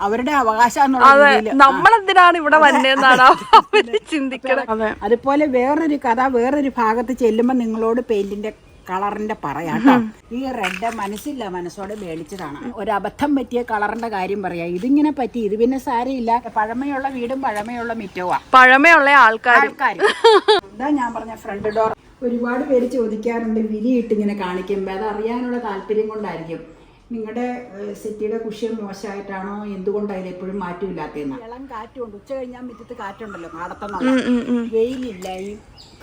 അവരുടെ അവകാശം നമ്മളെന്തിനാണ് ഇവിടെ വന്നതെന്നാണ് അവര് ചിന്തിക്കണം. അതുപോലെ വേറൊരു കഥ വേറൊരു ഭാഗത്ത് ചെല്ലുമ്പോ നിങ്ങളോട് പെയിന്റിന്റെ കളറിന്റെ പറയാട്ടോ. ഈ റെഡ് മനസ്സില്ല മനസ്സോടെ മേടിച്ചതാണ്. ഒരു അബദ്ധം പറ്റിയ കളറിന്റെ കാര്യം പറയാ. ഇതിങ്ങനെ പറ്റി, ഇത് പിന്നെ സാരയില്ല. പഴമയുള്ള വീടും പഴമയുള്ള മിറ്റവുമാ, പഴമയുള്ള ആൾക്കാർ. എന്താ ഞാൻ പറഞ്ഞ ഫ്രണ്ട് ഡോർ ഒരുപാട് പേര് ചോദിക്കാറുണ്ട് വിരിയിട്ട് ഇങ്ങനെ കാണിക്കുമ്പോൾ. അത് അറിയാനുള്ള താല്പര്യം കൊണ്ടായിരിക്കും. നിങ്ങളുടെ സിറ്റിയുടെ കുഷ്യൻ മോശമായിട്ടാണോ, എന്തുകൊണ്ടായാലും എപ്പോഴും മാറ്റമില്ലാത്തതെന്ന്. ഇളം കാറ്റുണ്ട്, ഉച്ച കഴിഞ്ഞാൽ മുറ്റത്ത് കാറ്റുണ്ടല്ലോ പാടത്തെന്നുള്ള. വെയിലില്ല, ഈ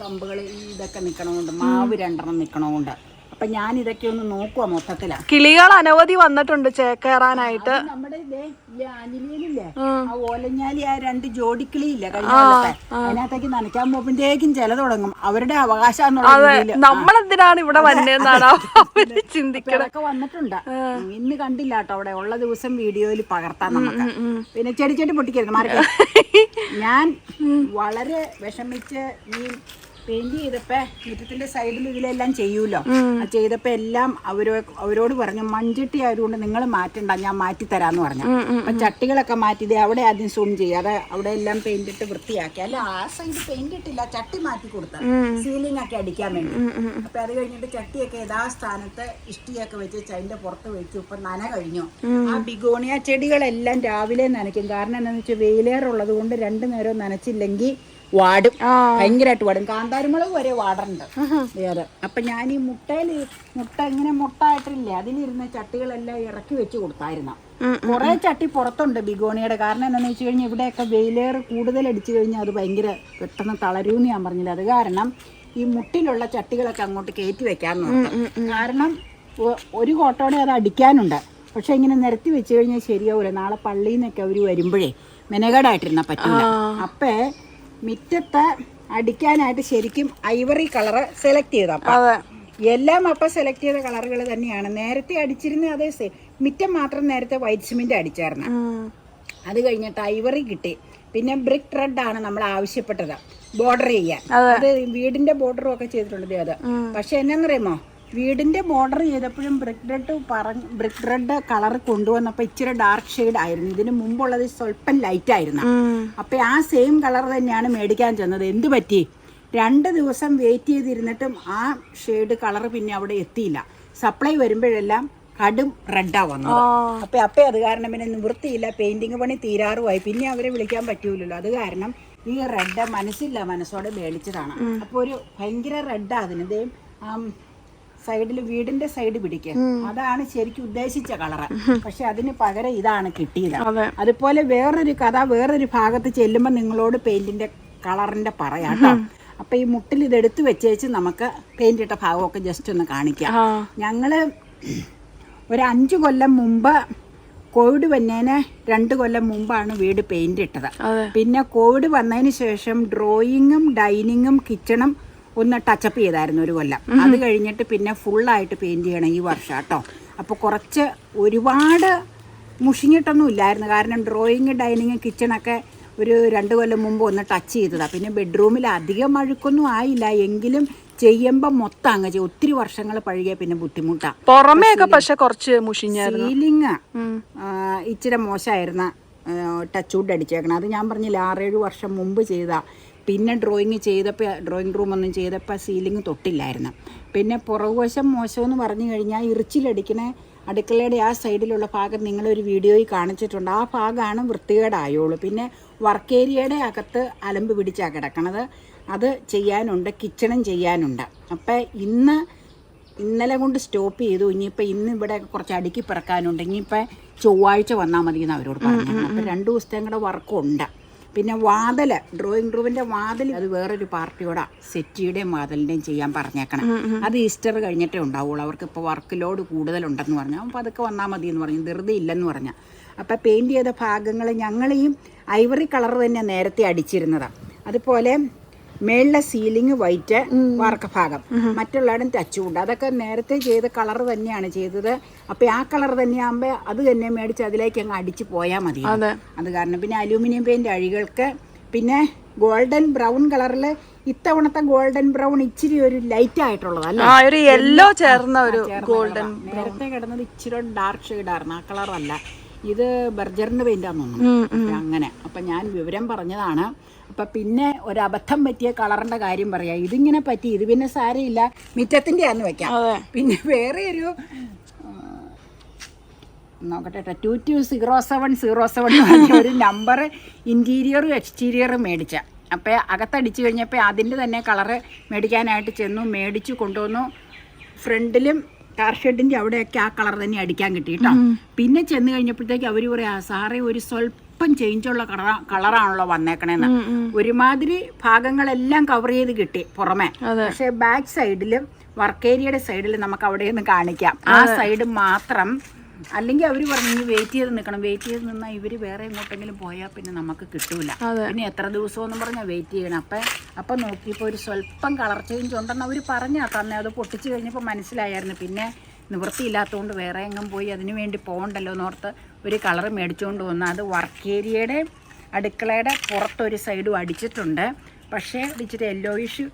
കമ്പുകൾ ഇതൊക്കെ നിൽക്കണമുണ്ട്, മാവ് 2 നിൽക്കണമുണ്ട്. അപ്പൊ ഞാൻ ഇതൊക്കെ ഒന്ന് നോക്കുക മൊത്തത്തിലാ. കിളികൾ അനവധി വന്നിട്ടുണ്ട് ചേക്കേറാനായിട്ട്. നമ്മുടെ ആഞ്ഞിലിയനില്ലേ, ആ ഓലഞ്ഞാലി, ആ 2 ജോഡിക്കിളി ഇല്ല കഴിഞ്ഞ കാലത്തെ, അതിനകത്തേക്ക് നനയ്ക്കാൻ പോകുമ്പോഴേക്കും ചില തുടങ്ങും. അവരുടെ അവകാശം നമ്മളെന്തിനാണ് ഇവിടെ വന്നതെന്നാണ് അവര് ചിന്തിക്കണം. വന്നിട്ടുണ്ട്. ഇന്ന് കണ്ടില്ല കേട്ടോ, അവിടെ ഉള്ള ദിവസം വീഡിയോയിൽ പകർത്താൻ നമുക്ക്. പിന്നെ ചെടി പൊട്ടിക്കരുത് മാറി. ഞാൻ വളരെ വിഷമിച്ച് ഈ പെയിന്റ് ചെയ്തപ്പോ മുറ്റത്തിന്റെ സൈഡിൽ ഇതിലെല്ലാം ചെയ്യൂലോ, ചെയ്തപ്പോ എല്ലാം അവരോട് പറഞ്ഞു മൺചട്ടി ആയതുകൊണ്ട് നിങ്ങൾ മാറ്റണ്ട, ഞാൻ മാറ്റി തരാന്ന് പറഞ്ഞു. അപ്പൊ ചട്ടികളൊക്കെ മാറ്റി അവിടെ ആദ്യം സൂം ചെയ്യാതെ അവിടെ എല്ലാം പെയിന്റ് ഇട്ട് വൃത്തിയാക്കി. അല്ല, ആ സൈഡ് പെയിന്റ് ഇട്ടില്ല, ചട്ടി മാറ്റി കൊടുത്ത സീലിംഗ് ഒക്കെ അടിക്കാൻ വേണ്ടി. അപ്പൊ അത് കഴിഞ്ഞിട്ട് ചട്ടിയൊക്കെ യഥാസ്ഥാനത്ത് ഇഷ്ടിയൊക്കെ വെച്ച് അതിന്റെ പുറത്ത് വെച്ചു. ഇപ്പൊ നന കഴിഞ്ഞു. ആ ബിഗോണിയ ചെടികളെല്ലാം രാവിലെ നനയ്ക്കും. കാരണം എന്താണെന്ന് വെച്ചാൽ വെയിലേറുള്ളത് കൊണ്ട് 2 നേരം നനച്ചില്ലെങ്കിൽ വാടും, ഭയങ്കരമായിട്ട് വാടും. കാന്താരിമുളക് വരെ വാടറുണ്ട്. അതെ. അപ്പൊ ഞാൻ ഈ മുട്ട ഇങ്ങനെ മുട്ടായിട്ടില്ലേ, അതിലിരുന്ന ചട്ടികളെല്ലാം ഇറക്കി വെച്ച് കൊടുത്തായിരുന്നു. കുറെ ചട്ടി പുറത്തുണ്ട് ബിഗോണിയുടെ. കാരണം എന്താണെന്ന് വെച്ച് കഴിഞ്ഞാൽ ഇവിടെയൊക്കെ വെയിലേറ് കൂടുതൽ അടിച്ചു കഴിഞ്ഞാൽ അത് ഭയങ്കര പെട്ടെന്ന് തളരൂന്ന് ഞാൻ പറഞ്ഞില്ല. അത് കാരണം ഈ മുട്ടിലുള്ള ചട്ടികളൊക്കെ അങ്ങോട്ട് കയറ്റി വെക്കാന്ന് നോക്കും. കാരണം ഒരു കോട്ടോടെ അത് അടിക്കാനുണ്ട്. പക്ഷെ ഇങ്ങനെ നിരത്തി വെച്ച് കഴിഞ്ഞാൽ ശരിയാവൂല. നാളെ പള്ളിയിൽ നിന്നൊക്കെ അവർ വരുമ്പോഴേ മെനകേടായിട്ടിരുന്ന പറ്റില്ല. അപ്പേ മിറ്റത്ത് അടിക്കാനായിട്ട് ശരിക്കും ഐവറി കളറ് സെലക്ട് ചെയ്ത. എല്ലാം അപ്പം സെലക്ട് ചെയ്ത കളറുകൾ തന്നെയാണ്. നേരത്തെ അടിച്ചിരുന്ന അതേ മിറ്റം മാത്രം നേരത്തെ വൈറ്റ് സിമെന്റ് അടിച്ചായിരുന്നു. അത് കഴിഞ്ഞിട്ട് ഐവറി കിട്ടി. പിന്നെ ബ്രിക്ക് റെഡ് ആണ് നമ്മൾ ആവശ്യപ്പെട്ടത് ബോർഡർ ചെയ്യാൻ. അത് വീടിന്റെ ബോർഡറും ഒക്കെ ചെയ്തിട്ടുണ്ട് അത്. പക്ഷെ എന്നാന്നറിയുമോ, വീടിന്റെ ബോർഡർ ചെയ്തപ്പോഴും ബ്രിക്ക് റെഡ് കളർ കൊണ്ടുവന്നപ്പോൾ ഇച്ചിരി ഡാർക്ക് ഷെയ്ഡ് ആയിരുന്നു. ഇതിന് മുമ്പുള്ളത് സ്വല്പം ലൈറ്റ് ആയിരുന്നു. അപ്പൊ ആ സെയിം കളർ തന്നെയാണ് മേടിക്കാൻ ചെന്നത്. എന്തു പറ്റി, 2 ദിവസം വെയിറ്റ് ചെയ്തിരുന്നിട്ടും ആ ഷെയ്ഡ് കളർ പിന്നെ അവിടെ എത്തിയില്ല. സപ്ലൈ വരുമ്പോഴെല്ലാം കടും റെഡാ വന്നത്. അപ്പൊ അത് കാരണം പിന്നെ നിവൃത്തിയില്ല. പെയിന്റിങ് പണി തീരാറുമായി. പിന്നെ അവരെ വിളിക്കാൻ പറ്റൂലല്ലോ. അത് കാരണം ഈ റെഡ് മനസ്സില്ല മനസ്സോടെ മേടിച്ചതാണ്. അപ്പൊ ഒരു ഭയങ്കര റെഡാ അതിന്. സൈഡിൽ വീടിന്റെ സൈഡ് പിടിക്കുക, അതാണ് ശരിക്കും ഉദ്ദേശിച്ച കളറ്. പക്ഷെ അതിന് പകരം ഇതാണ് കിട്ടിയത്. അതുപോലെ വേറൊരു കഥ വേറൊരു ഭാഗത്ത് ചെല്ലുമ്പോ നിങ്ങളോട് പെയിന്റിന്റെ കളറിന്റെ പറയാട്ടോ. അപ്പൊ ഈ മുട്ടിൽ ഇതെടുത്ത് വെച്ചേച്ച് നമുക്ക് പെയിന്റ് ഇട്ട ഭാഗമൊക്കെ ജസ്റ്റ് ഒന്ന് കാണിക്കാം. ഞങ്ങള് ഒരു 5 കൊല്ലം മുമ്പ് കോവിഡ് വന്നതിന് 2 കൊല്ലം മുമ്പാണ് വീട് പെയിന്റ് ഇട്ടത്. പിന്നെ കോവിഡ് വന്നതിന് ശേഷം ഡ്രോയിങ്ങും ഡൈനിങ്ങും കിച്ചണും ഒന്ന് ടച്ചപ്പ് ചെയ്തായിരുന്നു 1 കൊല്ലം. അത് കഴിഞ്ഞിട്ട് പിന്നെ ഫുള്ളായിട്ട് പെയിന്റ് ചെയ്യണം ഈ വർഷം കേട്ടോ. അപ്പോൾ കുറച്ച് ഒരുപാട് മുഷിഞ്ഞിട്ടൊന്നും ഇല്ലായിരുന്നു. കാരണം ഡ്രോയിങ് ഡൈനിങ് കിച്ചണൊക്കെ ഒരു 2 കൊല്ലം മുമ്പ് ഒന്ന് ടച്ച് ചെയ്തതാണ്. പിന്നെ ബെഡ്റൂമിൽ അധികം അഴുക്കൊന്നും ആയില്ല, എങ്കിലും ചെയ്യുമ്പോൾ മൊത്തം അങ്ങ് ചെയ്യും. ഒത്തിരി വർഷങ്ങൾ പഴകിയ പിന്നെ ബുദ്ധിമുട്ടാണ്. പുറമേയൊക്കെ പക്ഷെ കുറച്ച് മുഷിഞ്ഞായിരുന്നു. സീലിംഗ് ഇച്ചിരി മോശമായിരുന്ന ടച്ച് വുഡ് അടിച്ചേക്കണം. അത് ഞാൻ പറഞ്ഞില്ല 6-7 വർഷം മുമ്പ് ചെയ്താ. പിന്നെ ഡ്രോയിങ് ചെയ്തപ്പോൾ ഡ്രോയിങ് റൂം ഒന്നും ചെയ്തപ്പോൾ സീലിംഗ് തൊട്ടില്ലായിരുന്നു. പിന്നെ പുറകുവശം മോശമെന്ന് പറഞ്ഞു കഴിഞ്ഞാൽ ഇറിച്ചിലടിക്കണ അടുക്കളയുടെ ആ സൈഡിലുള്ള ഭാഗം നിങ്ങളൊരു വീഡിയോയിൽ കാണിച്ചിട്ടുണ്ട്. ആ ഭാഗമാണ് വൃത്തികേടായുള്ളൂ. പിന്നെ വർക്ക് ഏരിയയുടെ അകത്ത് അലമ്പ് പിടിച്ചാണ് കിടക്കണത്. അത് ചെയ്യാനുണ്ട്, കിച്ചണും ചെയ്യാനുണ്ട്. അപ്പം ഇന്നലെ കൊണ്ട് സ്റ്റോപ്പ് ചെയ്തു. ഇനിയിപ്പോൾ ഇന്ന് ഇവിടെ കുറച്ച് അടുക്കി പിറക്കാനുണ്ട്. ഇനിയിപ്പോൾ ചൊവ്വാഴ്ച വന്നാൽ മതി എന്ന് അവരോട് പറഞ്ഞു. അപ്പം 2 ദിവസത്തെ കൂടെ വർക്കുണ്ട്. പിന്നെ വാതിൽ, ഡ്രോയിങ് റൂമിൻ്റെ വാതിൽ അത് വേറൊരു പാർട്ടിയോടാ സെറ്റിയുടെയും വാതിലിൻ്റെയും ചെയ്യാൻ പറഞ്ഞേക്കണം. അത് ഈസ്റ്റർ കഴിഞ്ഞിട്ടേ ഉണ്ടാവുള്ളൂ. അവർക്ക് ഇപ്പോൾ വർക്ക് ലോഡ് കൂടുതലുണ്ടെന്ന് പറഞ്ഞു. അപ്പോൾ അതൊക്കെ വന്നാൽ മതി എന്ന് പറഞ്ഞു, ധൃതി ഇല്ലെന്ന് പറഞ്ഞു. അപ്പോൾ പെയിൻറ്റ് ചെയ്ത ഭാഗങ്ങൾ ഞങ്ങൾ ഈ ഐവറി കളർ തന്നെ നേരത്തെ അടിച്ചിരുന്നതാണ്. അതുപോലെ മേളിലെ സീലിംഗ് വൈറ്റ്, വാർക്ക ഭാഗം മറ്റുള്ളവരും ടച്ചുണ്ട്. അതൊക്കെ നേരത്തെ ചെയ്ത കളർ തന്നെയാണ് ചെയ്തത്. അപ്പൊ ആ കളർ തന്നെയാകുമ്പോ അത് തന്നെ മേടിച്ച് അതിലേക്ക് അങ്ങ് അടിച്ചു പോയാൽ മതി. അത് കാരണം പിന്നെ അലൂമിനിയം പെയിന്റ് അഴികൾക്ക് പിന്നെ ഗോൾഡൻ ബ്രൗൺ കളറില് ഇത്തവണത്തെ ഗോൾഡൻ ബ്രൗൺ ഇച്ചിരി ഒരു ലൈറ്റ് ആയിട്ടുള്ളതല്ല, ഒരു യെല്ലോ ചേർന്ന ഒരു ഗോൾഡൻ. നേരത്തെ കിടന്നത് ഇച്ചിരി ഡാർക്ക് ഷെയ്ഡായിരുന്നു. ആ കളറല്ല, ഇത് ബർജറിൻ്റെ പെയിൻ്റാന്ന് തോന്നുന്നു. അപ്പം അങ്ങനെ അപ്പം ഞാൻ വിവരം പറഞ്ഞതാണ്. അപ്പം പിന്നെ ഒരബദ്ധം പറ്റിയ കളറിൻ്റെ കാര്യം പറയാം. ഇതിങ്ങനെ പറ്റി, ഇത് പിന്നെ സാരമില്ല, മിറ്റത്തിൻ്റെ ആന്ന് വെക്കാം. പിന്നെ വേറെ ഒരു നോക്കട്ടെ 220707 ഒരു നമ്പർ ഇൻറ്റീരിയറും എക്സ്റ്റീരിയറും മേടിച്ച. അപ്പോൾ അകത്തടിച്ച് കഴിഞ്ഞപ്പോൾ അതിൻ്റെ തന്നെ കളറ് മേടിക്കാനായിട്ട് ചെന്നു, മേടിച്ചു കൊണ്ടുവന്നു. ഫ്രണ്ടിലും കാർ ഷെഡിൻ്റെ അവിടെയൊക്കെ ആ കളർ തന്നെ അടിക്കാൻ കിട്ടി കേട്ടോ. പിന്നെ ചെന്ന് കഴിഞ്ഞപ്പോഴത്തേക്ക് അവർ പറയാ, സാറേ ഒരു സ്വല്പം ചേഞ്ചുള്ള കളറാണല്ലോ വന്നേക്കണേന്ന്. ഒരുമാതിരി ഭാഗങ്ങളെല്ലാം കവർ ചെയ്ത് കിട്ടി പുറമെ. പക്ഷെ ബാക്ക് സൈഡിലും വർക്ക് ഏരിയയുടെ സൈഡിൽ നമുക്ക് അവിടെ നിന്ന് കാണിക്കാം. ആ സൈഡ് മാത്രം. അല്ലെങ്കിൽ അവർ പറഞ്ഞു ഇനി വെയിറ്റ് ചെയ്ത് നിൽക്കണം. വെയിറ്റ് ചെയ്ത് നിന്നാൽ ഇവർ വേറെ എങ്ങോട്ടെങ്കിലും പോയാൽ പിന്നെ നമുക്ക് കിട്ടൂല. പിന്നെ എത്ര ദിവസമെന്നും പറഞ്ഞാൽ വെയിറ്റ് ചെയ്യണം. അപ്പം നോക്കിയപ്പോൾ ഒരു സ്വല്പം കളർ ചേഞ്ച് ഉണ്ടെന്ന് അവർ പറഞ്ഞാൽ തന്നെ. അത് പൊട്ടിച്ച് കഴിഞ്ഞപ്പോൾ മനസ്സിലായിരുന്നു. പിന്നെ നിവൃത്തിയില്ലാത്തതുകൊണ്ട് വേറെ എങ്ങും പോയി അതിന് വേണ്ടി പോകണ്ടല്ലോ എന്നോർത്ത് ഒരു കളർ മേടിച്ചുകൊണ്ട് വന്നു. അത് വർക്ക് ഏരിയയുടെ അടുക്കളയുടെ പുറത്തൊരു സൈഡും അടിച്ചിട്ടുണ്ട്. പക്ഷേ അടിച്ചിട്ട് യെല്ലോയിഷ്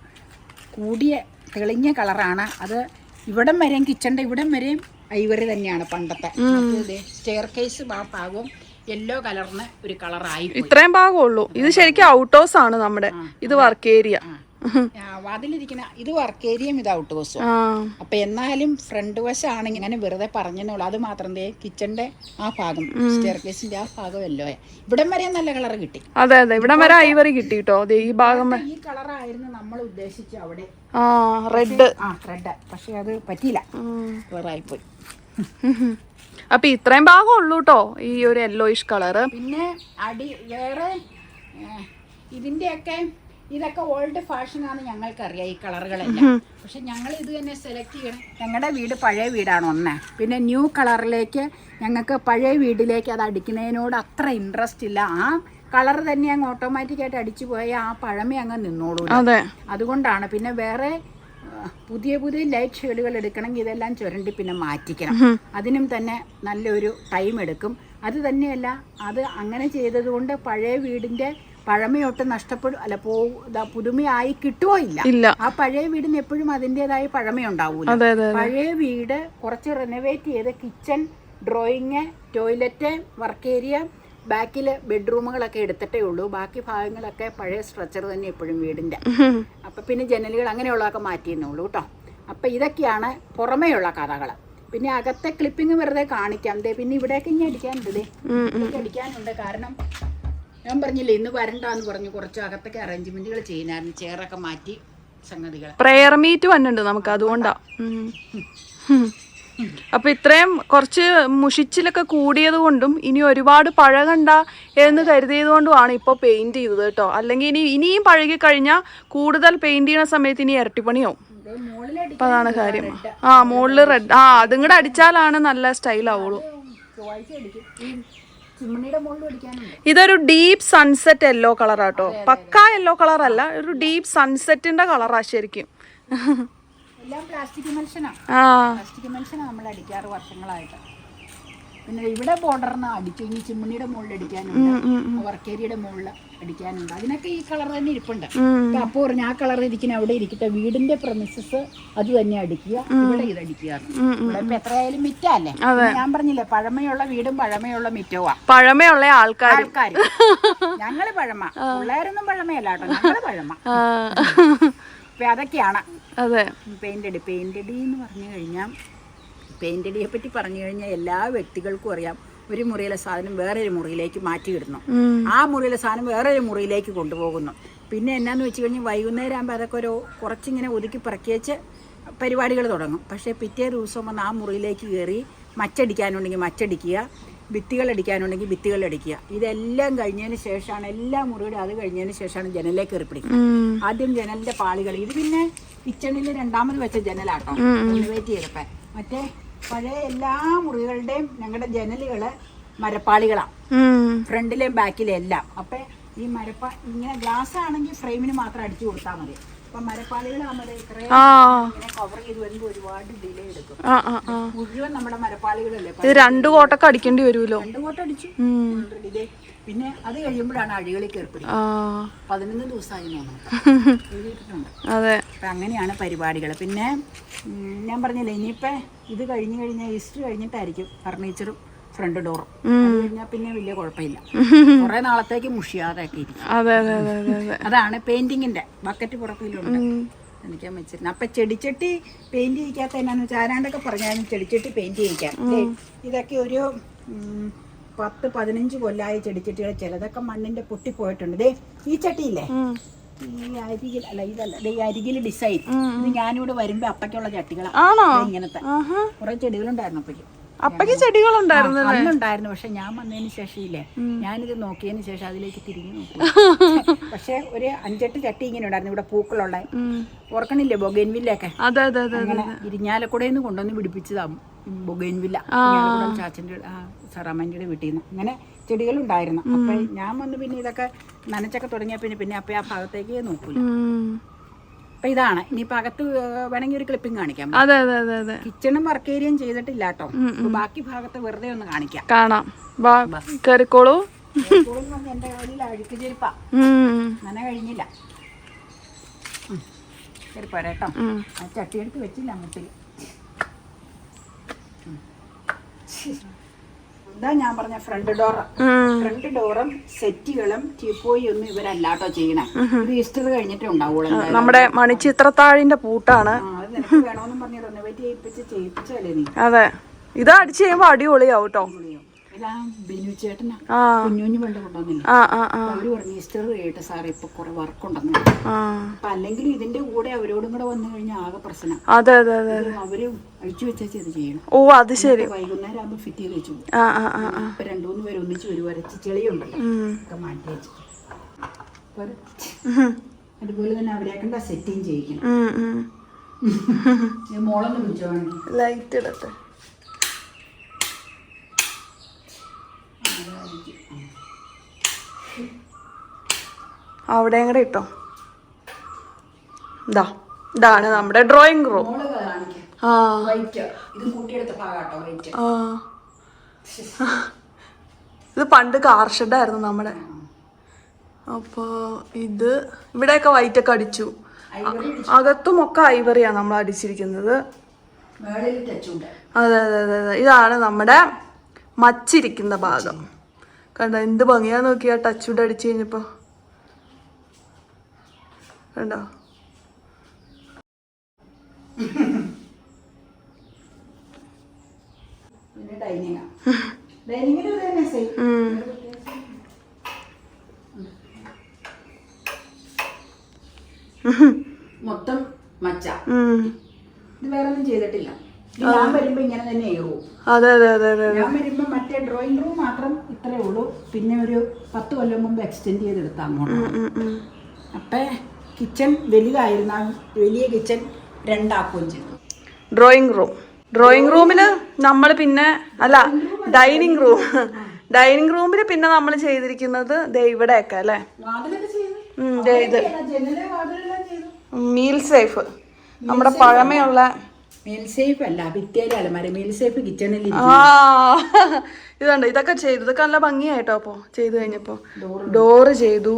കൂടിയ തെളിഞ്ഞ കളറാണ്. അത് ഇവിടം വരെയും കിച്ചണിൻ്റെ ഇവിടം വരെയും ഐവറി തന്നെയാണ് പണ്ടത്തെ. സ്റ്റെയർ കേസ് ആ ഭാഗവും യെല്ലോ കളറിന് ഒരു കളറായി. ഇത്രയും ഭാഗമുള്ളൂ. ഇത് ശരിക്കും ഔട്ട് ഹൗസ് ആണ് നമ്മുടെ. ഇത് വർക്ക് ഏരിയ. വാതിലിരിക്കുന്ന ഇത് വർക്ക് ഏരിയയും ഇത് ഔട്ട് ഹൗസും. അപ്പൊ എന്നാലും ഫ്രണ്ട് വശമാണ് ഇങ്ങനെ വെറുതെ പറഞ്ഞെന്നുള്ളൂ. അത് മാത്രം കിച്ചണിന്റെ ആ ഭാഗം സ്റ്റെയർ കേസിന്റെ ആ ഭാഗം യെല്ലോ. ഇവിടം വരെ നല്ല കളർ കിട്ടി. അതെ അതെ, ഇവിടം വരെ ഐവറി കിട്ടി കേട്ടോ. ഈ ഭാഗം ഈ കളറായിരുന്നു നമ്മൾ ഉദ്ദേശിച്ച അവിടെ. റെഡ്. റെഡ്. പക്ഷെ അത് പറ്റിയില്ല, വേറായിപ്പോയി. അപ്പൊ ഇത്രയും ഭാഗം ഉള്ളൂ കേട്ടോ ഈ ഒരു യെല്ലോയിഷ് കളറ്. പിന്നെ അടി വേറെ ഇതിന്റെയൊക്കെ ഇതൊക്കെ ഓൾഡ് ഫാഷനാണ് ഞങ്ങൾക്കറിയാം, ഈ കളറുകളെല്ലാം. പക്ഷെ ഞങ്ങൾ ഇത് തന്നെ സെലക്ട് ചെയ്യണം. ഞങ്ങളുടെ വീട് പഴയ വീടാണ് ഒന്ന്. പിന്നെ ന്യൂ കളറിലേക്ക് ഞങ്ങൾക്ക് പഴയ വീട്ടിലേക്ക് അത് അടിക്കുന്നതിനോട് അത്ര ഇൻട്രസ്റ്റ് ഇല്ല. ആ കളർ തന്നെ അങ്ങ് ഓട്ടോമാറ്റിക്കായിട്ട് അടിച്ചു പോയാൽ ആ പഴമ അങ്ങ് നിന്നോളൂ. അതുകൊണ്ടാണ്. പിന്നെ വേറെ പുതിയ പുതിയ ലൈറ്റ് ഷെയ്ഡുകൾ എടുക്കണമെങ്കിൽ ഇതെല്ലാം ചുരണ്ടി പിന്നെ മാറ്റിക്കണം. അതിനും തന്നെ നല്ലൊരു ടൈം എടുക്കും. അത് തന്നെയല്ല, അത് അങ്ങനെ ചെയ്തതുകൊണ്ട് പഴയ വീടിൻ്റെ പഴമയൊട്ട് നഷ്ടപ്പെടും അല്ല പുതുമയായി കിട്ടുമോ ഇല്ല. ആ പഴയ വീടിന് എപ്പോഴും അതിൻ്റെതായ പഴമയുണ്ടാവൂല. പഴയ വീട് കുറച്ച് റിനോവേറ്റ് ചെയ്ത് kitchen, drawing, toilet, work area, ബാക്കിൽ ബെഡ്റൂമുകളൊക്കെ എടുത്തിട്ടേ ഉള്ളൂ. ബാക്കി ഭാഗങ്ങളൊക്കെ പഴയ സ്ട്രക്ചർ തന്നെ എപ്പോഴും വീടിൻ്റെ. അപ്പം പിന്നെ ജനലുകൾ അങ്ങനെയുള്ളതൊക്കെ മാറ്റിയെന്നേ ഉള്ളൂ കേട്ടോ. അപ്പം ഇതൊക്കെയാണ് പുറമേയുള്ള കഥകൾ. പിന്നെ അകത്തെ ക്ലിപ്പിങ് വെറുതെ കാണിക്കാം. പിന്നെ ഇവിടെയൊക്കെ ഇനി അടിക്കാനുണ്ട്. ഇവിടേക്ക് അടിക്കാനുണ്ട്. കാരണം ഞാൻ പറഞ്ഞില്ലേ ഇന്ന് വരണ്ടാന്ന് പറഞ്ഞു. കുറച്ച് അകത്തൊക്കെ അറേഞ്ച്മെന്റുകൾ ചെയ്യാനായിരുന്നു. ചെയറൊക്കെ മാറ്റി സംഗതികൾ. പ്രയർ മീറ്റ് വന്നിട്ടുണ്ട് നമുക്ക്, അതുകൊണ്ടാ. അപ്പൊ ഇത്രയും കുറച്ച് മുഷിച്ചിലൊക്കെ കൂടിയത് കൊണ്ടും ഇനി ഒരുപാട് പഴകണ്ട എന്ന് കരുതിയത് കൊണ്ടുമാണ് ഇപ്പൊ പെയിന്റ് ചെയ്തത് കേട്ടോ. അല്ലെങ്കിൽ ഇനിയും പഴകി കഴിഞ്ഞാൽ കൂടുതൽ പെയിന്റ് ചെയ്യുന്ന സമയത്ത് ഇനി ഇരട്ടിപ്പണിയാവും. അപ്പൊ അതാണ് കാര്യം. മുകളില് റെഡ്. അതും കൂടെ അടിച്ചാലാണ് നല്ല സ്റ്റൈൽ ആവുള്ളൂ. ഇതൊരു ഡീപ്പ് സൺസെറ്റ് യെല്ലോ കളറാട്ടോ. പക്കാ യെല്ലോ കളർ അല്ല, ഒരു ഡീപ്പ് സൺസെറ്റിന്റെ കളറാ ശരിക്കും. എല്ലാം പ്ലാസ്റ്റിക് മത്സ്യനാണ്. പ്ലാസ്റ്റിക് മത്സ്യനാണ് നമ്മൾ അടിക്കാറ് വർഷങ്ങളായിട്ട്. പിന്നെ ഇവിടെ ബോർഡറിന് അടിച്ചു. ഇനി ചിമ്മിണിയുടെ മുകളിൽ അടിക്കാനുണ്ട്, വർക്ക് ഏരിയയുടെ മുകളിൽ അടിക്കാനുണ്ട്. അതിനൊക്കെ ഈ കളർ തന്നെ ഇരിപ്പുണ്ട്. അപ്പോൾ പറഞ്ഞു ആ കളർ ഇരിക്കുന്ന അവിടെ ഇരിക്കട്ടെ, വീടിന്റെ പ്രമിസസ് അത് തന്നെ അടിക്കുക, ഇവിടെ ഇത് അടിക്കുക. ഇവിടെ ഇപ്പൊ എത്രയായാലും മിറ്റല്ലേ. ഞാൻ പറഞ്ഞില്ലേ പഴമയുള്ള വീടും പഴമയുള്ള മിറ്റവാ. പഴമയുള്ള ആൾക്കാർ. ഞങ്ങള് പഴമ, പിള്ളേരൊന്നും പഴമയല്ല കേട്ടോ, ഞങ്ങള് പഴമ. അപ്പൊ അതൊക്കെയാണ് പെയിന്റടി. പെയിന്റടി എന്ന് പറഞ്ഞു കഴിഞ്ഞാൽ, പെയിന്റടിയെ പറ്റി പറഞ്ഞു കഴിഞ്ഞാൽ എല്ലാ വ്യക്തികൾക്കും അറിയാം. ഒരു മുറിയിലെ സാധനം വേറൊരു മുറിയിലേക്ക് മാറ്റിയിടുന്നു, ആ മുറിയിലെ സാധനം വേറൊരു മുറിയിലേക്ക് കൊണ്ടുപോകുന്നു. പിന്നെ എന്നാന്ന് വെച്ച് കഴിഞ്ഞാൽ വൈകുന്നേരം ആകുമ്പോൾ അതൊക്കെ കുറച്ചിങ്ങനെ ഒതുക്കി പറക്കി വെച്ച് പരിപാടികൾ തുടങ്ങും. പക്ഷേ പിറ്റേ ദിവസം വന്ന് ആ മുറിയിലേക്ക് കയറി മച്ചടിക്കാനുണ്ടെങ്കിൽ മച്ചടിക്കുക, ഭിത്തികൾ അടിക്കാനുണ്ടെങ്കിൽ ഭിത്തികൾ അടിക്കുക. ഇതെല്ലാം കഴിഞ്ഞതിന് ശേഷമാണ്, എല്ലാ മുറിയുടെ അത് കഴിഞ്ഞതിന് ശേഷമാണ് ജനലിലേക്ക് കയറി പിടിക്കുക. ആദ്യം ജനലിന്റെ പാളികൾ. ഇത് പിന്നെ കിച്ചണിൽ രണ്ടാമത് വെച്ച ജനലാട്ടോ റിനോവേറ്റ് ചെയ്തപ്പോ. മറ്റേ പഴയ എല്ലാ മുറികളുടെയും ഞങ്ങളുടെ ജനലുകള് മരപ്പാളികളാണ്, ഫ്രണ്ടിലെയും ബാക്കിലെയും എല്ലാം. അപ്പൊ ഈ ഇങ്ങനെ ഗ്ലാസ് ആണെങ്കിൽ ഫ്രെയിമിന് മാത്രം അടിച്ചു കൊടുത്താൽ മതി. അപ്പൊ മരപ്പാളികളാകുമ്പോൾ ഇത്രയും കവർ ചെയ്ത് വരുമ്പോൾ ഒരുപാട് ഡിലേ എടുക്കും. മുഴുവൻ നമ്മുടെ മരപ്പാളികളല്ലേ. 2 കോട്ടൊക്കെ അടിക്കേണ്ടി വരുമല്ലോ. 2 കോട്ട അടിച്ചു. പിന്നെ അത് കഴിയുമ്പോഴാണ് അഴികളിൽ കയറിപ്പിടി. 11 ദിവസമായി എഴുതിയിട്ടുണ്ട്. അപ്പൊ അങ്ങനെയാണ് പരിപാടികൾ. പിന്നെ ഞാൻ പറഞ്ഞില്ലേ ഇനിയിപ്പോ ഇത് കഴിഞ്ഞാൽ ഈസ്റ്റർ കഴിഞ്ഞിട്ടായിരിക്കും ഫർണിച്ചറും ഫ്രണ്ട് ഡോർ കഴിഞ്ഞാൽ പിന്നെ വലിയ കുഴപ്പമില്ല. കുറെ നാളത്തേക്ക് മുഷിയാതെയൊക്കെ ഇരിക്കും. അതെ അതെ അതെ അതെ അതെ. അതാണ് പെയിന്റിങ്ങിന്റെ ബക്കറ്റ് പുറത്തിലുണ്ട് എനിക്ക് വെച്ചിരുന്നത്. അപ്പൊ ചെടിച്ചട്ടി പെയിന്റ് ചെയ്യിക്കാത്ത എന്നാന്ന് വെച്ചാൽ ആരാണ്ടൊക്കെ പറഞ്ഞാലും ചെടിച്ചട്ടി പെയിന്റ് ചെയ്യിക്കാം. ഇതൊക്കെ ഒരു 10-15 കൊല്ലായ ചെടിച്ചട്ടികൾ, ചിലതൊക്കെ മണ്ണിന്റെ പൊട്ടിപ്പോയിട്ടുണ്ട്. ദേ ഈ ചട്ടിയില്ലേ, ഈ അരികിൽ അല്ല ഇതല്ല, ഈ അരികിൽ ഡിസൈൻ, ഇത് ഞാനിവിടെ വരുമ്പോ അപ്പയ്ക്കുള്ള ചട്ടികളാണ്. ഇങ്ങനത്തെ കുറെ ചെടികളുണ്ടായിരുന്നു അപ്പയ്ക്ക് ചെടികളുണ്ടായിരുന്നു അന്നുണ്ടായിരുന്നു. പക്ഷെ ഞാൻ വന്നതിന് ശേഷം ഇല്ലേ, ഞാനിത് നോക്കിയതിന് ശേഷം അതിലേക്ക് തിരിഞ്ഞു നോക്കും. പക്ഷെ ഒരു 5-8 ചട്ടി ഇങ്ങനെ ഉണ്ടായിരുന്നു ഇവിടെ പൂക്കളുള്ള. ഓർക്കണില്ലേ ബൊഗൈൻവില്ലൊക്കെ? അങ്ങനെ ഇരിഞ്ഞാലക്കുടയിൽ നിന്ന് കൊണ്ടുവന്ന് പിടിപ്പിച്ചതാ ബൊഗൈൻവില്ല. ചാച്ചൻ്റെ സറാമൻ്റെ വീട്ടിൽ നിന്ന് അങ്ങനെ ചെടികളുണ്ടായിരുന്നു. അപ്പൊ ഞാൻ വന്ന് പിന്നെ ഇതൊക്കെ നനച്ചൊക്കെ തുടങ്ങിയ പിന്നെ അപ്പൊ ആ ഭാഗത്തേക്ക് നോക്കൂല. അപ്പൊ ഇതാണ്. ഇനിയിപ്പോ അകത്ത് വേണമെങ്കിൽ ഒരു ക്ലിപ്പിംഗ് കാണിക്കാം. കിച്ചണും വർക്ക് ഏരിയയും ചെയ്തിട്ടില്ല കേട്ടോ. ബാക്കി ഭാഗത്ത് വെറുതെ ഒന്ന് കാണാം. കേറിക്കോളൂ. എന്റെ കയ്യിൽ അഴുക്ക് ചെരുപ്പാ, നന കഴിഞ്ഞില്ല. ചെരുപ്പാ കേട്ടോ. ആ ചട്ടിയെടുത്ത് വെച്ചില്ല മുട്ടിൽ. ഇതാ ഞാൻ പറഞ്ഞ ഫ്രണ്ട് ഡോറും സെറ്റുകളും ടീപ്പോയി ഒന്നും ഇവരല്ലാട്ടോ ചെയ്യണേ. ഇത് ഈസ്റ്റർ കഴിഞ്ഞിട്ടേ ഉണ്ടാവുള്ളൂ. നമ്മുടെ മണിച്ചിത്രത്താഴിന്റെ പൂട്ടാണ്. അത് നിനക്ക് വേണമെന്നും പറഞ്ഞു റെനോവേറ്റ് ചെയ്യിപ്പിച്ചല്ലേ നീ? അതെ, ഇത് അടിച്ചു കഴിയുമ്പോ അടിപൊളിയാവും കേട്ടോ. ഇതാ ബിനു ചേട്ടനാ കുഞ്ഞുഞ്ഞു പണ്ട് കൊണ്ടുവന്നില്ല. അവര് പറഞ്ഞു ഈസ്റ്റർ കേട്ട് സാറേ ഇപ്പൊ കുറെ വർക്ക് ഉണ്ടെന്ന്. അപ്പൊ അല്ലെങ്കിൽ ഇതിന്റെ കൂടെ അവരോടും കൂടെ വന്നു കഴിഞ്ഞാൽ ആകെ പ്രശ്നം. അതെ അതെ അതെ, അവര് അഴിച്ചു വെച്ചാൽ ഇത് ചെയ്യണം. ഓ അത് ശരി. വൈകുന്നേരം ആകുമ്പോ ഫിറ്റ് ചെയ്ത് വെച്ചു. ഇപ്പൊ 2-3 പേര് ഒന്നിച്ച് ഒരു വരച്ച് ചെളിയുണ്ടല്ലോ ഒക്കെ മാറ്റി വെച്ചു. അതുപോലെ തന്നെ അവരെയൊക്കെ സെറ്റിങ് ചെയ്യിക്കണം. മോളൊന്ന് വിളിച്ചോ വേണമെങ്കിൽ ലൈറ്റ് ഇടട്ടെ. അവിടെ കൂടെ ഇട്ടോ. ഇതാണ് നമ്മുടെ ഡ്രോയിങ് റൂം. ഇത് പണ്ട് കാർ ഷെഡായിരുന്നു നമ്മുടെ. അപ്പോൾ ഇത് ഇവിടെയൊക്കെ വൈറ്റൊക്കെ അടിച്ചു. അകത്തും ഒക്കെ ഐവറിയാണ് നമ്മൾ അടിച്ചിരിക്കുന്നത്. അതെ അതെ അതെ അതെ. ഇതാണ് നമ്മുടെ മച്ചിരിക്കുന്ന ഭാഗം. കണ്ടോ എന്ത് ഭംഗിയാ നോക്കിയാ ടച്ചുഡ് അടിച്ചു കഴിഞ്ഞപ്പോ. കണ്ടോ? മൊത്തം മച്ച. ഇത് വേറെ ഒന്നും ചെയ്തിട്ടില്ല. ഞാൻ വരുമ്പോ ഇങ്ങനെ തന്നെ ഏറും. അതെ അതെ അതെ അതെ. ഞാൻ വരുമ്പോ മറ്റേ ഡ്രോയിങ് റൂം മാത്രം ഇത്രേ ഉള്ളൂ. പിന്നെ ഒരു 10 കൊല്ലം മുമ്പ് എക്സ്റ്റെൻഡ് ചെയ്തെടുത്ത അങ്ങോട്ട്. അപ്പൊ കിച്ചൺ വലുതായിരുന്ന വലിയ കിച്ചൺ 2 ആക്കുകയും ചെയ്തു. ഡ്രോയിങ് റൂമിന് നമ്മൾ പിന്നെ അല്ല ഡൈനിങ് റൂമിൽ പിന്നെ നമ്മൾ ചെയ്തിരിക്കുന്നത് ഇവിടെയൊക്കെ അല്ലേ, ഇത് മീൽ സേഫ്, നമ്മുടെ പഴമയുള്ള മീൽ സേഫ് അല്ല, ഭിത്തിയിലെ അലമാര. മീൽ സേഫ് കിച്ചണിൽ. ഇതുണ്ട്. ഇതൊക്കെ ചെയ്തു. ഇതൊക്കെ നല്ല ഭംഗിയായിട്ടോ. അപ്പൊ ചെയ്തു കഴിഞ്ഞപ്പോ ഡോറ് ചെയ്തു.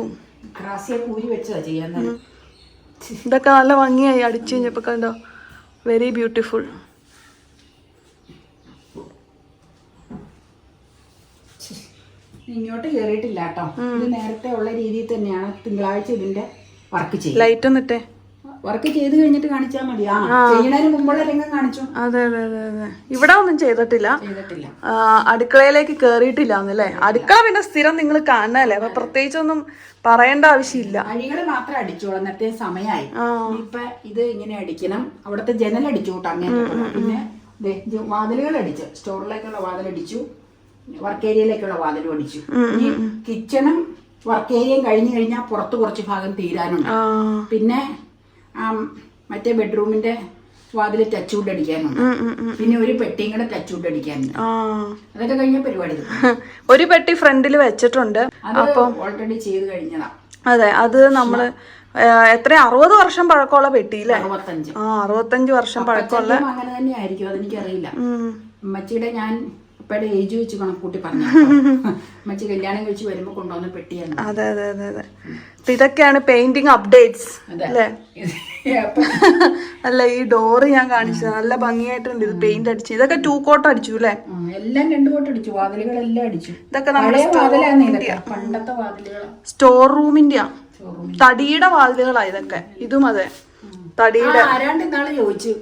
ഇതൊക്കെ നല്ല ഭംഗിയായി അടിച്ചു കഴിഞ്ഞപ്പോ. കണ്ടോ, വെരി ബ്യൂട്ടിഫുൾ. ഇങ്ങോട്ട് കേറിയിട്ടില്ല കേട്ടോ. ഇത് നേരത്തെ ഉള്ള രീതിയിൽ തന്നെയാണ്. തിങ്കളാഴ്ച ഇതിന്റെ വർക്ക് ചെയ്യും. ലൈറ്റ് ഒന്നിട്ടേ. വർക്ക് ചെയ്ത് കഴിഞ്ഞിട്ട് കാണിച്ചാൽ മതി. ചെയ്യുന്നതിന് മുമ്പുള്ള രംഗം കാണിച്ചു. അതെ അതെ അതെ അതെ. ഇവിടെ ഒന്നും ചെയ്തിട്ടില്ല. അടുക്കളയിലേക്ക് കേറിയിട്ടില്ല എന്നല്ലേ. അടുക്കള പിന്നെ സ്ഥിരം നിങ്ങൾ കാണാനല്ലേ, അപ്പൊ പ്രത്യേകിച്ചൊന്നും പറയേണ്ട ആവശ്യമില്ല. അഴികൾ മാത്രം അടിച്ചോളാം. നേരത്തെ സമയമായി. ഇപ്പൊ ഇത് ഇങ്ങനെ അടിക്കണം. അവിടുത്തെ ജനൽ അടിച്ചു കൂട്ടാ. പിന്നെ വാതിലുകൾ അടിച്ചു. സ്റ്റോറിലേക്കുള്ള വാതിലടിച്ചു, വർക്ക് ഏരിയയിലേക്കുള്ള വാതിലും അടിച്ചു. ഇനി കിച്ചണും വർക്ക് ഏരിയയും കഴിഞ്ഞു കഴിഞ്ഞാൽ പുറത്ത് കുറച്ച് ഭാഗം തീരാനുണ്ട്. പിന്നെ മറ്റേ ബെഡ്റൂമിന്റെ വാതിൽ ടച്ച് വുഡ് അടിക്കാനുണ്ട്. പിന്നെ ഒരു പെട്ടിയും കൂടെ ടച്ച് വുഡ് അടിക്കാനുണ്ട്. അതൊക്കെ കഴിഞ്ഞ പരിപാടി. ഒരു പെട്ടി ഫ്രണ്ടിൽ വെച്ചിട്ടുണ്ട്. അപ്പൊ ഓൾറെഡി ചെയ്ത് കഴിഞ്ഞതാ. അതെ, അത് നമ്മള് എത്ര 60 വർഷം പഴക്കമുള്ള പെട്ടിയില്ലേ? 65 വർഷം പഴക്കമുള്ള. അങ്ങനെ തന്നെ ആയിരിക്കും, അതെനിക്കറിയില്ല. അമ്മച്ചിയുടെ ഞാൻ ഉപ്പയുടെ ഏജ് വെച്ച് കണക്കൂട്ടി പറഞ്ഞു. അമ്മച്ചി കല്യാണം കഴിച്ച് വരുമ്പോ കൊണ്ടുവന്ന പെട്ടിയാണ്. അതെ അതെ അതെ അതെ. അപ്പൊ ഇതൊക്കെയാണ് പെയിന്റിങ് അപ്ഡേറ്റ്സ് അല്ലേ? അല്ല, ഈ ഡോറ് ഞാൻ കാണിച്ചത് നല്ല ഭംഗിയായിട്ടുണ്ട്. ഇത് പെയിന്റ് അടിച്ചു. ഇതൊക്കെ 2 കോട്ട് അടിച്ചു അല്ലേ? എല്ലാം 2 കോട്ട് അടിച്ചു. വാതിലുകളെല്ലാം അടിച്ചു. ഇതൊക്കെ നമ്മുടെ പണ്ടത്തെ വാതിലുകൾ സ്റ്റോർ റൂമിന്റെ തടിയുടെ വാതിലുകളാ ഇതൊക്കെ. ഇതും അതെ, തടിയുടെ. ആരാണ്ട് ഇന്നാള് ചോദിച്ചു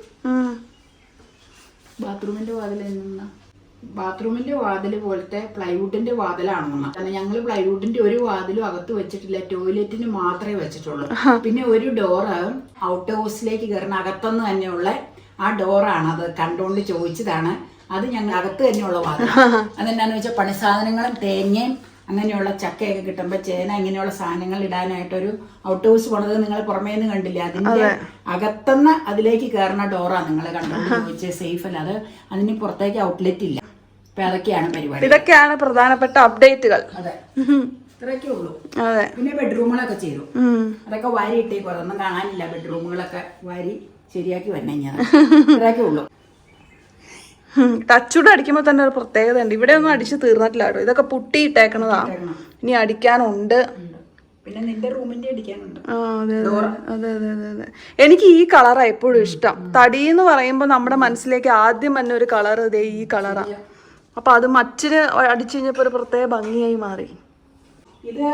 ബാത്റൂമിന്റെ വാതില് പോലത്തെ പ്ലൈവുഡിന്റെ വാതിലാണെന്ന്. കാരണം ഞങ്ങള് പ്ലൈവുഡിന്റെ ഒരു വാതിലും അകത്ത് വെച്ചിട്ടില്ല, ടോയ്ലറ്റിന് മാത്രമേ വെച്ചിട്ടുള്ളൂ. പിന്നെ ഒരു ഡോറ് ഔട്ട് ഹൗസിലേക്ക് കയറുന്ന അകത്തുനിന്ന് തന്നെയുള്ള ആ ഡോറാണ്. അത് കണ്ടുകൊണ്ട് ചോദിച്ചതാണ്. അത് ഞങ്ങൾ അകത്ത് തന്നെയുള്ള വാതിൽ. അതെന്താണെന്ന് വെച്ചാൽ പണിസാധനങ്ങളും തേങ്ങയും അങ്ങനെയുള്ള ചക്കയൊക്കെ കിട്ടുമ്പോൾ ചേന ഇങ്ങനെയുള്ള സാധനങ്ങൾ ഇടാനായിട്ടൊരു ഔട്ട് ഹൗസ് പോണത് നിങ്ങൾ പുറമേ നിന്ന് കണ്ടില്ല. അതിന്റെ അകത്തുനിന്ന് അതിലേക്ക് കയറുന്ന ഡോറാണ് നിങ്ങൾ കണ്ടുകൊണ്ട് ചോദിച്ചത്. സേഫ് അല്ല, അത് അതിന് പുറത്തേക്ക് ഔട്ട്ലെറ്റ് ഇല്ല. അപ്പൊ അതൊക്കെയാണ് പരിപാടി. ഇതൊക്കെയാണ് പ്രധാനപ്പെട്ട അപ്ഡേറ്റുകൾ. അതെ, ഇത്രയൊക്കെ ഉള്ളൂ. പിന്നെ ബെഡ്റൂമുകളൊക്കെ ചെയ്തു. അതൊക്കെ വാരി ഇട്ടേക്കും. അതൊന്നും കാണാനില്ല. ബെഡ്റൂമുകളൊക്കെ വാരി ശരിയാക്കി വന്നെ ഞാൻ. ഇത്രയൊക്കെ ഉള്ളൂ. ടച്ചൂടെ അടിക്കുമ്പോൾ തന്നെ ഒരു പ്രത്യേകത ഉണ്ട്. ഇവിടെ ഒന്നും അടിച്ച് തീർന്നിട്ടില്ല കേട്ടോ. ഇതൊക്കെ പുട്ടി ഇട്ടേക്കണതാ, ഇനി അടിക്കാനുണ്ട്. പിന്നെ നിന്റെ റൂമിന്റെ അടിക്കാനുണ്ട്. അതെ അതെ അതെ അതെ അതെ. എനിക്ക് ഈ കളറാ എപ്പോഴും ഇഷ്ടം. തടി എന്ന് പറയുമ്പോൾ നമ്മുടെ മനസ്സിലേക്ക് ആദ്യം തന്നെ ഒരു കളർ ഇതേ ഈ കളറാ. അപ്പൊ അത് മച്ചിന് അടിച്ചു കഴിഞ്ഞപ്പോ ഒരു പ്രത്യേക ഭംഗിയായി മാറി. ഇത്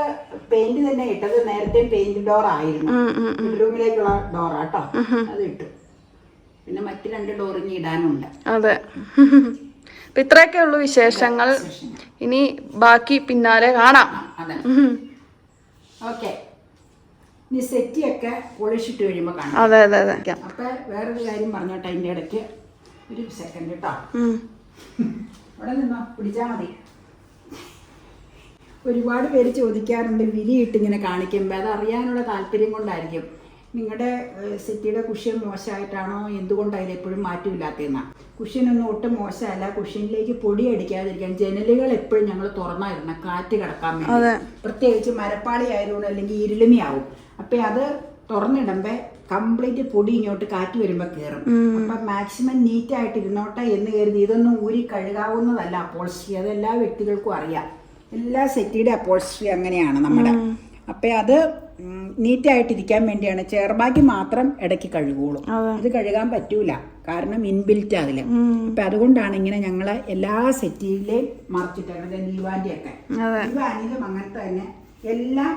പെയിന്റ് തന്നെ ഇട്ടത്. നേരത്തെ പെയിന്റ് ഡോർ ആയിരുന്നു. ബെഡ്റൂമിലേക്കുള്ള ഡോറാട്ടോ, അത് ഇട്ടു. പിന്നെ മറ്റ് 2 ഡോറിന് ഇടാനുണ്ട്. അതെ. അപ്പൊ ഇത്രയൊക്കെ ഉള്ളു വിശേഷങ്ങൾ. ഇനി ബാക്കി പിന്നാലെ കാണാം. അതെ, ഓക്കെ. ഇനി സെറ്റിയൊക്കെ പൊളിച്ചിട്ട് കഴിയുമ്പോ കാണാം. അതെ അതെ അതെ. അപ്പൊ വേറൊരു കാര്യം പറഞ്ഞോട്ടെ അതിന്റെ ഇടയ്ക്ക്. ഒരു സെക്കൻഡ് കേട്ടോ. അവിടെ നിന്നോ, പിടിച്ചാ മതി. ഒരുപാട് പേര് ചോദിക്കാറുണ്ട് വിരിയിട്ട് ഇങ്ങനെ കാണിക്കുമ്പോൾ. അത് അറിയാനുള്ള താല്പര്യം കൊണ്ടായിരിക്കും. നിങ്ങളുടെ സെറ്റിയുടെ കുഷ്യൻ മോശമായിട്ടാണോ, എന്തുകൊണ്ടാണ് അതിലെപ്പോഴും മാറ്റമില്ലാത്തതെന്നാണ്. കുഷ്യനൊന്നും ഒട്ടും മോശമല്ല. കുഷ്യനിലേക്ക് പൊടി അടിക്കാതിരിക്കാൻ ജനലുകൾ എപ്പോഴും ഞങ്ങൾ തുറന്നായിരുന്നു, കാറ്റ് കിടക്കാൻ വേണ്ടി. പ്രത്യേകിച്ച് മരപ്പാളി ആയതുകൊണ്ട്, അല്ലെങ്കിൽ ഇരുളിമയാവും. അപ്പം അത് തുറന്നിടുമ്പോൾ കംപ്ലീറ്റ് പൊടി ഇങ്ങോട്ട് കാറ്റ് വരുമ്പോൾ കയറും. അപ്പം മാക്സിമം നീറ്റായിട്ട് ഇരുന്നോട്ടെ എന്ന് കരുതി ഇതൊന്നും ഊരി കഴുകാവുന്നതല്ല അപ്പോൾസ്ട്രി. അത് എല്ലാ വ്യക്തികൾക്കും അറിയാം. എല്ലാ സെറ്റിയുടെ അപ്പോൾസ്ട്രി അങ്ങനെയാണ് നമ്മുടെ. അപ്പം അത് നീറ്റായിട്ടിരിക്കാൻ വേണ്ടിയാണ്. ചെയർബാഗ് മാത്രം ഇടയ്ക്ക് കഴുകുള്ളൂ. ഇത് കഴുകാൻ പറ്റൂല, കാരണം ഇൻബിൽറ്റ് അതില്. അപ്പം അതുകൊണ്ടാണ് ഇങ്ങനെ ഞങ്ങൾ എല്ലാ സെറ്റിയിലെയും മറിച്ചിട്ടേക്കുന്നത്. ലീവാൻ്റെ ഒക്കെ ലീവാനിലും അങ്ങനത്തെ തന്നെ എല്ലാം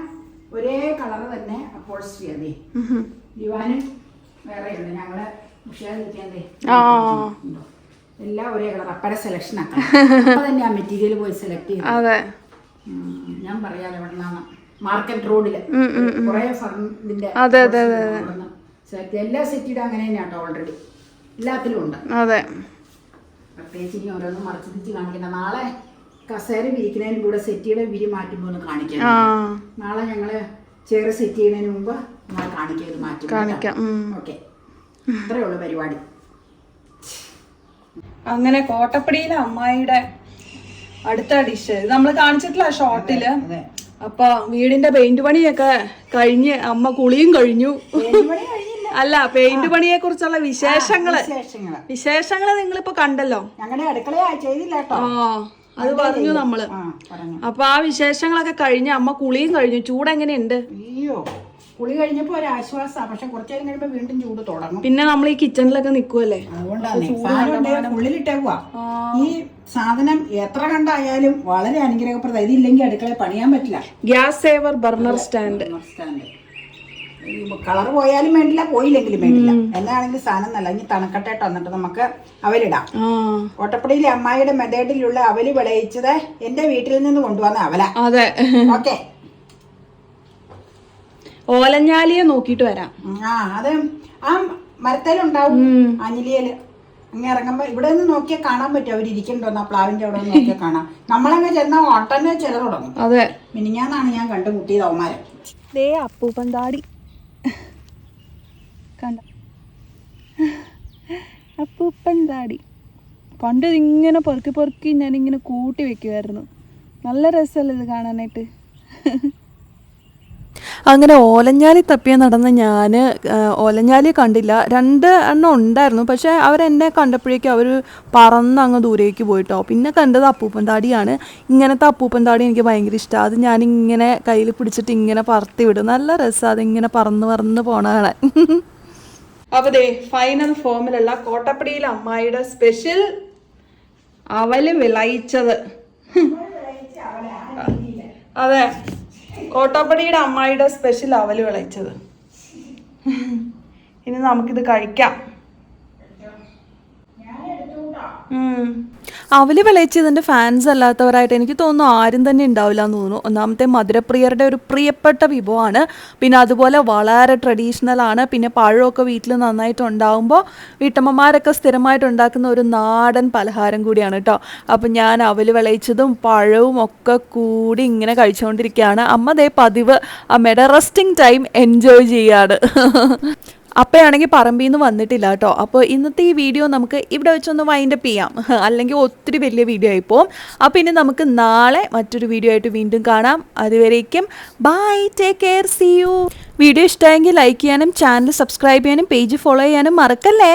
ഒരേ കളറ് തന്നെ അപ്പോൾസ്ട്രി. അതെ, ലീവാന് വേറെയുണ്ട്. ഞങ്ങള് ഉഷാരിക്കാതെ എല്ലാം ഒരേ കളർ. അപ്പഴ സെലക്ഷൻ ആക്കാം. അപ്പൊ തന്നെ ആ മെറ്റീരിയൽ പോയി സെലക്ട് ചെയ്തു. ഞാൻ പറയാതെ ഇവിടെ നിന്നാണ് മാർക്കറ്റ് റോഡില് കുറെ ഫർമിന്റെ എല്ലാ സെറ്റിയുടെ അങ്ങനെ തന്നെയാട്ടോ. ഓൾറെഡി എല്ലാത്തിലും ഉണ്ട്. പ്രത്യേകിച്ച് ഇനി ഓരോന്നും മറച്ചു തിരിച്ച് കാണിക്കണ്ട. നാളെ കസേര വിരിക്കുന്നതിന് കൂടെ സെറ്റിയുടെ വിരി മാറ്റുമ്പോൾ ഒന്ന് കാണിക്കാം. നാളെ ഞങ്ങള് ചെയർ സെറ്റ് ചെയ്യുന്നതിന് മുമ്പ് നാളെ കാണിക്കാം, മാറ്റി. ഓക്കെ, ഇത്രേ ഉള്ളു പരിപാടി. അങ്ങനെ കോട്ടപ്പടിയിലെ അമ്മായിയുടെ അടുത്ത ഡിഷ് ഇത് നമ്മള് കാണിച്ചിട്ടില്ല ഷോർട്ടില്. അപ്പൊ വീടിന്റെ പെയിന്റ് പണിയൊക്കെ കഴിഞ്ഞ് അമ്മ കുളിയും കഴിഞ്ഞു. അല്ല, പെയിന്റ് പണിയെ കുറിച്ചുള്ള വിശേഷങ്ങള് നിങ്ങളിപ്പോ കണ്ടല്ലോ. ഞങ്ങളുടെ അടുക്കള ചെയ്തില്ല കേട്ടോ. അത് പറഞ്ഞു നമ്മള്. അപ്പൊ ആ വിശേഷങ്ങളൊക്കെ കഴിഞ്ഞ് അമ്മ കുളിയും കഴിഞ്ഞു. ചൂട് എങ്ങനെയുണ്ട്? അയ്യോ, കുളി കഴിഞ്ഞപ്പോ ഒരു ആശ്വാസമാണ്. പക്ഷെ കുറച്ചു നേരം കഴിയുമ്പോ വീണ്ടും ചൂട് തുടങ്ങും. പിന്നെ നമ്മൾ ഈ കിച്ചണിലൊക്കെ നിക്കുവല്ലേ, അതുകൊണ്ടാണ് ഉള്ളിലിട്ടേക്കുവാ. ഈ സാധനം എത്ര കണ്ടായാലും വളരെ അനുഗ്രഹപ്രദം. ഇതില്ലെങ്കിൽ അടുക്കളയിൽ പണിയാൻ പറ്റില്ല. Gas saver burner stand. Colour പോയാലും വേണ്ടില്ല, പോയില്ലെങ്കിലും വേണ്ടില്ല. എന്നാണെങ്കിലും സാധനം നല്ല. ഇനി തണുക്കട്ടെ വന്നിട്ട് നമുക്ക് അവലിടാം. കോട്ടപ്പടിയിലെ അമ്മായിയുടെ മെത്തേഡിലുള്ള അവല് വിളയിച്ചത് എന്റെ വീട്ടിൽ നിന്ന് കൊണ്ടുവന്ന അവല. അതെ, ഓക്കെ. ഓലഞ്ഞാലിയെ നോക്കിട്ട് വരാം. അത് ആ മരത്തേലുണ്ടാവും, ആഞ്ഞിലിയല്. അങ്ങ് ഇറങ്ങുമ്പോ ഇവിടെ നിന്ന് നോക്കിയാൽ കാണാൻ പറ്റും അവരിയ്ക്കണ്ടോന്ന്. ആ പ്ലാവിന്റെ അവിടെ നോക്കിയാൽ കാണാം. നമ്മളങ്ങ് ചെന്ന ഓട്ടന്നെ ചില തുടങ്ങും. അതെ, മിനിഞ്ഞാന്നാണ് ഞാൻ കണ്ടുമുട്ടിയത് അവന്മാരെ. അപ്പൂപ്പന്താടി കണ്ട, അപ്പൂപ്പന്താടി പണ്ട് ഇതിങ്ങനെ പെറുക്കി പെറുക്കി ഞാനിങ്ങനെ കൂട്ടി വെക്കുമായിരുന്നു. നല്ല രസമല്ലേ ഇത് കാണാനായിട്ട്. അങ്ങനെ ഓലഞ്ഞാലി തപ്പിയ നടന്ന ഞാൻ ഓലഞ്ഞാലി കണ്ടില്ല. 2 എണ്ണം ഉണ്ടായിരുന്നു, പക്ഷേ അവരെന്നെ കണ്ടപ്പോഴേക്കും അവർ പറന്ന് അങ്ങ് ദൂരേക്ക് പോയിട്ടോ. പിന്നെ കണ്ടത് അപ്പൂപ്പൻ താടിയാണ്. ഇങ്ങനത്തെ അപ്പൂപ്പൻ താടി എനിക്ക് ഭയങ്കര ഇഷ്ടമാണ്. അത് ഞാനിങ്ങനെ കയ്യിൽ പിടിച്ചിട്ട് ഇങ്ങനെ പറത്തി വിടും. നല്ല രസമാണ് അതിങ്ങനെ പറന്ന് പോണ കാണാൻ. അപ്പോൾ ദേ ഫൈനൽ ഫോമിലുള്ള കോട്ടപ്പടിയിലെ അമ്മായിയുടെ സ്പെഷ്യൽ അവല് വിളയിച്ചത്. അതെ, കോട്ടപ്പടിയുടെ അമ്മായിയുടെ സ്പെഷ്യൽ അവല് വിളയിച്ചത്. ഇനി നമുക്കിത് കഴിക്കാം. അവല് വിളയിച്ചതിൻ്റെ ഫാൻസ് അല്ലാത്തവരായിട്ട് എനിക്ക് തോന്നുന്നു ആരും തന്നെ ഉണ്ടാവില്ല എന്ന് തോന്നുന്നു. ഒന്നാമത്തെ മധുരപ്രിയരുടെ ഒരു പ്രിയപ്പെട്ട വിഭവമാണ്. പിന്നെ അതുപോലെ വളരെ ട്രഡീഷണൽ ആണ്. പിന്നെ പഴമൊക്കെ വീട്ടിൽ നന്നായിട്ട് ഉണ്ടാകുമ്പോൾ വീട്ടമ്മമാരൊക്കെ സ്ഥിരമായിട്ട് ഉണ്ടാക്കുന്ന ഒരു നാടൻ പലഹാരം കൂടിയാണ് കേട്ടോ. അപ്പം ഞാൻ അവല് വിളയിച്ചതും പഴവും ഒക്കെ കൂടി ഇങ്ങനെ കഴിച്ചുകൊണ്ടിരിക്കുകയാണ്. അമ്മ ദേ പതിവ് അമ്മയുടെ റെസ്റ്റിംഗ് ടൈം എൻജോയ് ചെയ്യാണ്. അപ്പയാണെങ്കിൽ പറമ്പിൽ നിന്ന് വന്നിട്ടില്ല കേട്ടോ. അപ്പോൾ ഇന്നത്തെ ഈ വീഡിയോ നമുക്ക് ഇവിടെ വെച്ചൊന്ന് വൈൻഡപ്പ് ചെയ്യാം, അല്ലെങ്കിൽ ഒത്തിരി വലിയ വീഡിയോ ആയിപ്പോവും. അപ്പോൾ ഇനി നമുക്ക് നാളെ മറ്റൊരു വീഡിയോ ആയിട്ട് വീണ്ടും കാണാം. അതുവരേക്കും bye, take care, see you. Video ഇഷ്ടമായെങ്കിൽ ലൈക്ക് ചെയ്യാനും ചാനൽ സബ്സ്ക്രൈബ് ചെയ്യാനും പേജ് ഫോളോ ചെയ്യാനും മറക്കല്ലേ.